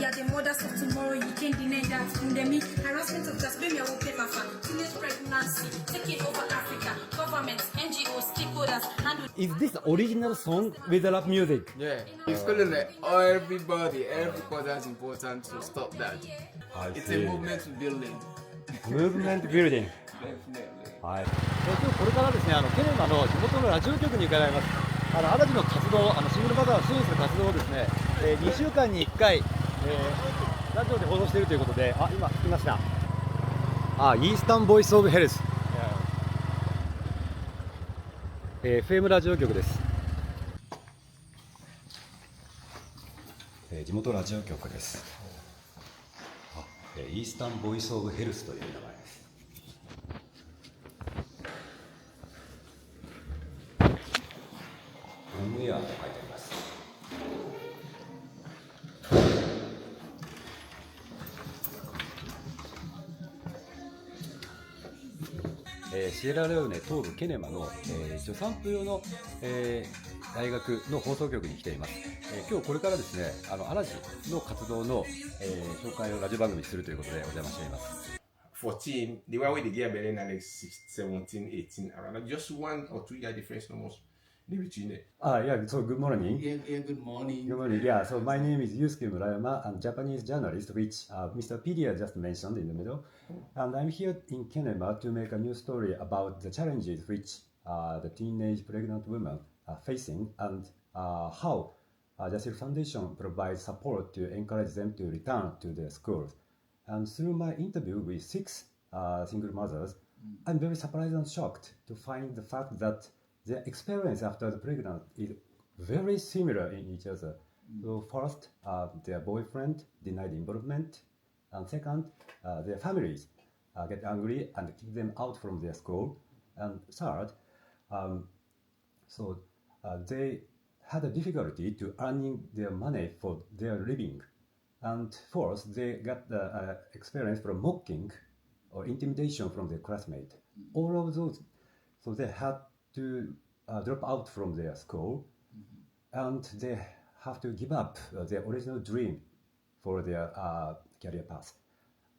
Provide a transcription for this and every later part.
are the mothers of tomorrow. You can't deny that. Pandemic, harassment of just baby will paper fan. Teenage pregnancy, taking over Africa. Governments, NGOs, stakeholders, handle. Is this original song with the rap music? Yeah, it's calling like everybody that's important to stop that. It's a movement building. Movement building. Definitely. はい。今日これからですね、ケネマの地元のラジオ局に伺います。アラジの活動、シングルマザーを支援する活動をですね、2週間に1回、ラジオで放送しているということで、今聞きました。イースタンボイスオブヘルス。FM ラジオ局です。地元ラジオ局です。イースタンボイスオブヘルスという名前です。オンエアと書いてあります。シエラレオネ東部ケネマの、助産婦用の、大学の放送局に来ています。今日これからですね、アラジの活動の、紹介をラジオ番組にするということでお邪魔しています。14, they were with the gear better than like 17, 18, around just 1 or 2 year difference almost between it. Yeah, so good morning. Yeah, good morning. Good morning. Yeah, so my name is Yusuke Murayama. I'm a Japanese journalist, which Mr. Pedia just mentioned in the middle. And I'm here in Kenema to make a new story about the challenges which the teenage pregnant women are facing and how the Silk Foundation provides support to encourage them to return to their schools. And through my interview with 6 single mothers, I'm very surprised and shocked to find the fact that their experience after the pregnancy is very similar in each other. So first, their boyfriend denied involvement, and second, their families get angry and kick them out from their school, and third, they had a difficulty to earning their money for their living, and fourth, they got the experience from mocking or intimidation from their classmate. All of those, so they had to drop out from their school, and they have to give up their original dream for their career path.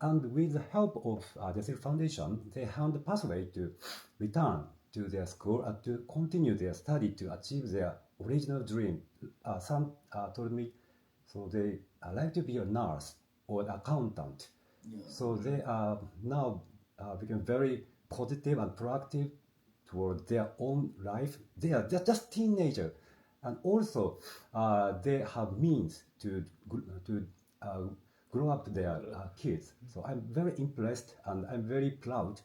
And with the help of the Silk Foundation, they found a pathway to return to their school and to continue their study to achieve their original dream. Some told me, so they like to be a nurse or an accountant. Yeah. So they are now become very positive and proactive toward their own life. They are just teenagers, and also they have means to grow up their kids. So I'm very impressed and I'm very proud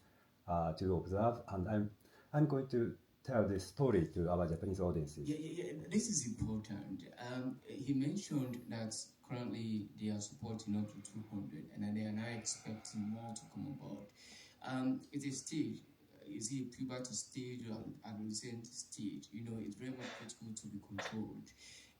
to observe, and I'm going to tell this story to our Japanese audiences. Yeah, this is important. He mentioned that currently they are supporting up to 200, and they are now expecting more to come about. It's a stage. Is it a puberty stage or adolescent stage? It's very much critical to be controlled.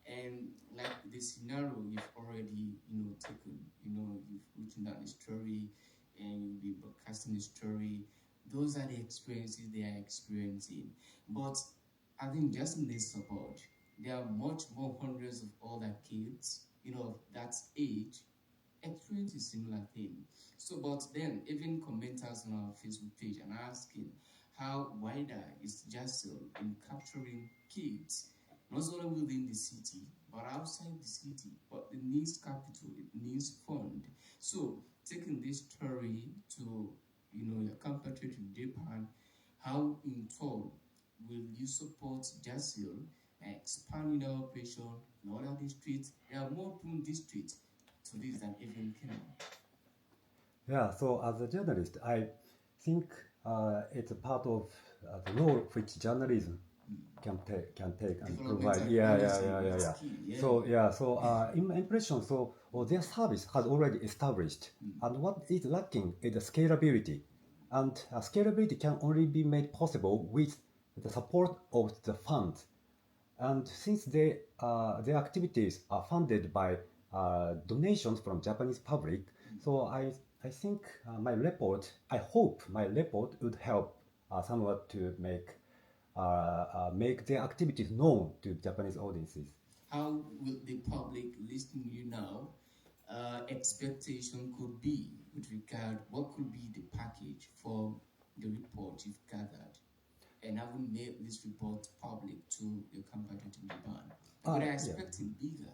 And like the scenario you've already, taken, you've written down the story and you'll be broadcasting the story. Those are the experiences they are experiencing. But I think just in this support, there are much more hundreds of other kids, of that age, experience a similar thing. So, but then even commenters on our Facebook page and asking how wider is JASL in capturing kids, not only within the city, but outside the city. But it needs capital, it needs fund. So, taking this story to, your compatriot in Japan, how in turn will you support JASL expanding the operation in other districts? There are more open districts to this than even Kenya. Yeah, so as a journalist, I think it's a part of the role which journalism can take and provide. Yeah. So in my impression, their service has already established, and what is lacking is the scalability, and scalability can only be made possible with the support of the funds. And since their activities are funded by donations from Japanese public, so I think I hope my report would help somewhat to make their activities known to Japanese audiences. How will the public listening to you now expectation could be with regard what could be the package for the report you've gathered and haven't made this report public to your compatriot in Japan? But I expect it bigger.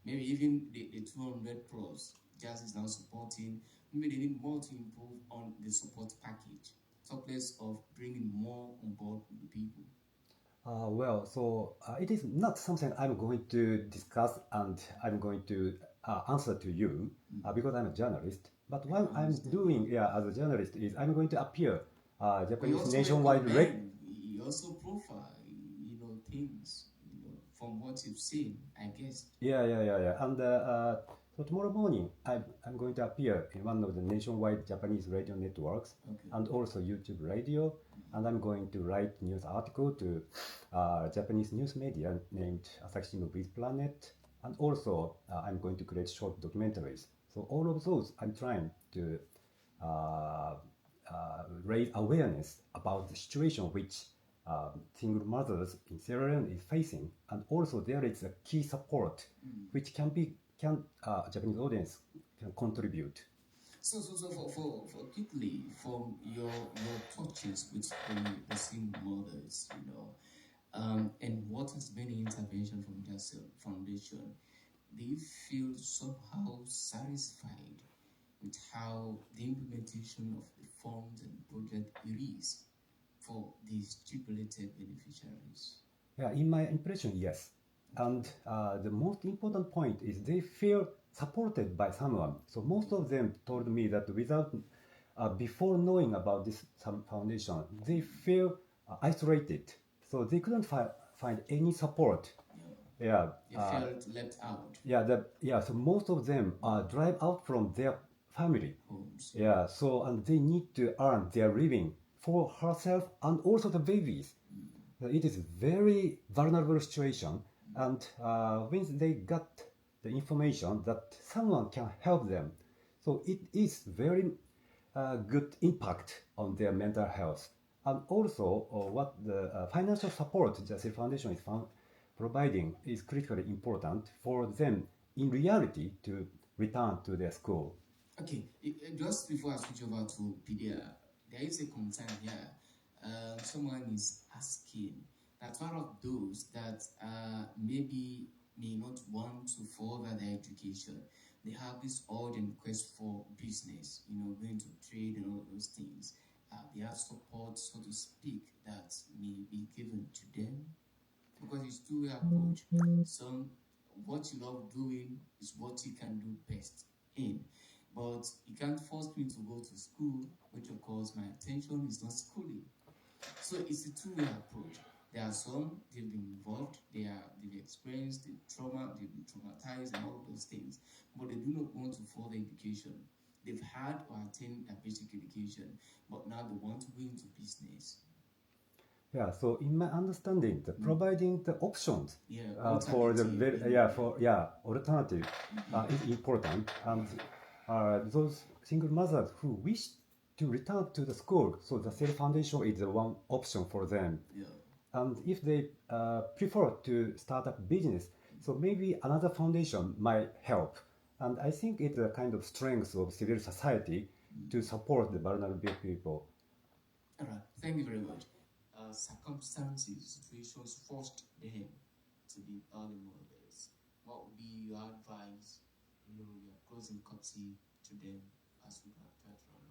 Maybe even the 200 plus Jazz is now supporting. Maybe they need more to improve on the support package. Top place of bringing more on board with the people. It is not something I'm going to discuss and I'm going to answer to you because I'm a journalist. But what I'm doing as a journalist is I'm going to appear Japanese nationwide. You also profile, things, from what you've seen, I guess. Yeah. And so tomorrow morning, I'm going to appear in one of the nationwide Japanese radio networks and also YouTube radio. And I'm going to write news article to Japanese news media named Asahi Shimbun Planet. And also, I'm going to create short documentaries. So all of those, I'm trying to raise awareness about the situation which single mothers in Sierra Leone is facing. And also, there is a key support which Japanese audience can contribute. So for quickly from your touches with the single mothers, and what has been the intervention from this foundation, do you feel somehow satisfied with how the implementation of the funds and project is for these stipulated beneficiaries? Yeah, in my impression, yes. And the most important point is they feel supported by someone. So most of them told me that before knowing about this foundation, they feel isolated. So they couldn't find any support. They felt left out. So most of them drive out from their family. Homes. And they need to earn their living for herself and also the babies. It is a very vulnerable situation. And when they got the information that someone can help them, so it is very good impact on their mental health. And also, what the financial support Jasil Foundation is providing is critically important for them in reality to return to their school. Okay, just before I switch over to Pedia, there is a concern here. Someone is asking that one of those that maybe may not want to further their education, they have this urgent quest for business, going to trade and all those things. They have support, so to speak, that may be given to them because it's two-way approach. What you love doing is what you can do best in, but you can't force me to go to school, which of course my attention is not schooling. So it's a two-way approach. There are some, they've been involved, they've experienced the trauma, they've been traumatized and all those things, but they do not want to further education. They've had or attained a basic education, but now they want to go into business. Yeah, so in my understanding, providing the options for alternative is important, and those single mothers who wish to return to the school, so the Sierra Foundation is the one option for them. Yeah. And if they prefer to start up business, so maybe another foundation might help. And I think it's a kind of strength of civil society to support the vulnerable people. All right, thank you very much. Circumstances, situations forced them to be early mothers. What would be your advice, your closing copy to them as we have that run?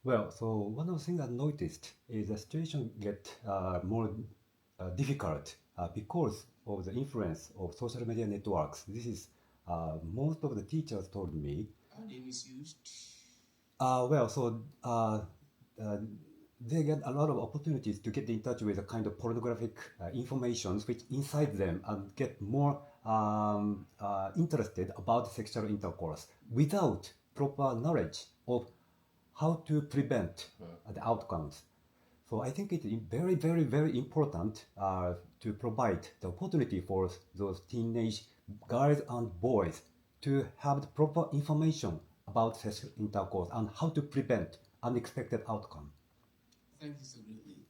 Well, so one of the things I noticed is the situation get more difficult because of the influence of social media networks. This is most of the teachers told me. Are they misused? They get a lot of opportunities to get in touch with a kind of pornographic information which incite them and get more interested about sexual intercourse without proper knowledge of how to prevent the outcomes. So I think it's very, very, very important to provide the opportunity for those teenage girls and boys to have the proper information about sexual intercourse and how to prevent unexpected outcome. Thank you so greatly.